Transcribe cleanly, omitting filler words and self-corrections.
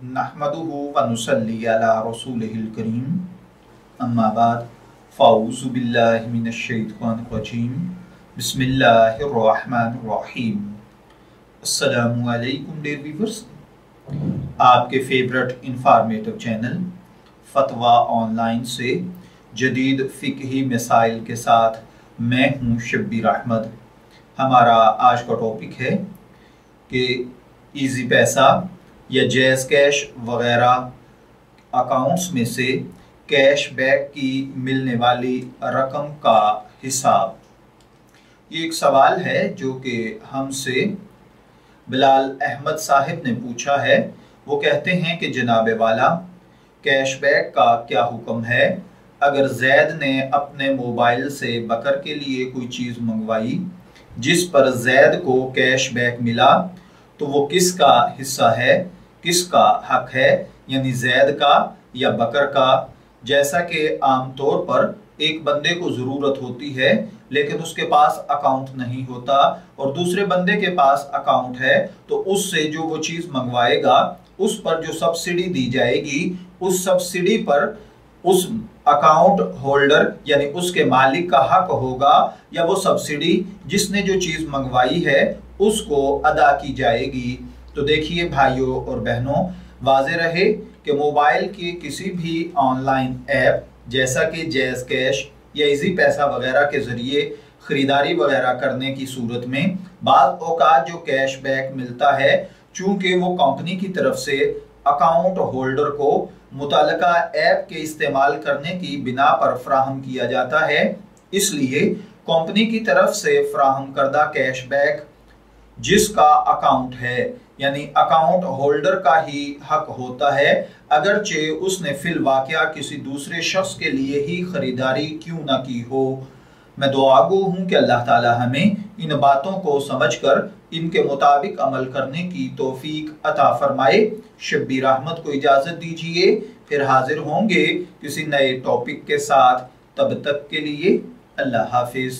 नहमदुहु व नुसल्ली अला रसूलिहिल करीम अम्मा बाद फ़ाऊज़ु बिल्लाहि मिनश शैतानिर रजीम बिस्मिल्लाहिर रहमानिर रहीम। अस्सलामु अलैकुम डियर व्यूअर्स, आपके फेवरेट इंफॉर्मेटिव चैनल फतवा ऑनलाइन से जदीद फ़िक़ही मसाइल के साथ मैं हूँ शब्बीर अहमद। हमारा आज का टॉपिक है कि इजी पैसा या जैज़ कैश वगैरह अकाउंट्स में से कैश बैक की मिलने वाली रकम का हिसाब। ये एक सवाल है जो कि हमसे बिलाल अहमद साहिब ने पूछा है। वो कहते हैं कि जनाब वाला, कैश बैक का क्या हुक्म है? अगर जैद ने अपने मोबाइल से बकर के लिए कोई चीज़ मंगवाई जिस पर जैद को कैश बैक मिला, तो वो किसका हिस्सा है, किसका हक है, यानी जैद का या बकर का? जैसा कि आमतौर पर एक बंदे को ज़रूरत होती है लेकिन उसके पास अकाउंट नहीं होता और दूसरे बंदे के पास अकाउंट है, तो उससे जो वो चीज़ मंगवाएगा उस पर जो सब्सिडी दी जाएगी, उस सब्सिडी पर उस अकाउंट होल्डर यानी उसके मालिक का हक होगा, या वो सब्सिडी जिसने जो चीज़ मंगवाई है उसको अदा की जाएगी। तो देखिए भाइयों और बहनों, वाज़े रहे कि मोबाइल के किसी भी ऑनलाइन ऐप जैसा कि जैज़ कैश या इजी पैसा वगैरह के ज़रिए ख़रीदारी वगैरह करने की सूरत में बाज़ औक़ात जो कैश बैक मिलता है, चूँकि वो कंपनी की तरफ से अकाउंट होल्डर को मुतल्लिका ऐप के इस्तेमाल करने की बिना पर फ्राहम किया जाता है, इसलिए कंपनी की तरफ से फ्राहम करदा कैश बैक जिसका अकाउंट है यानी अकाउंट होल्डर का ही हक होता है, अगरचे उसने फिल वाक़या किसी दूसरे शख्स के लिए ही खरीदारी क्यों ना की हो। मैं दुआगो हूँ कि अल्लाह ताला हमें इन बातों को समझकर इनके मुताबिक अमल करने की तौफीक अता फरमाए। शब्बीर अहमद को इजाज़त दीजिए, फिर हाजिर होंगे किसी नए टॉपिक के साथ। तब तक के लिए अल्लाह हाफिज़।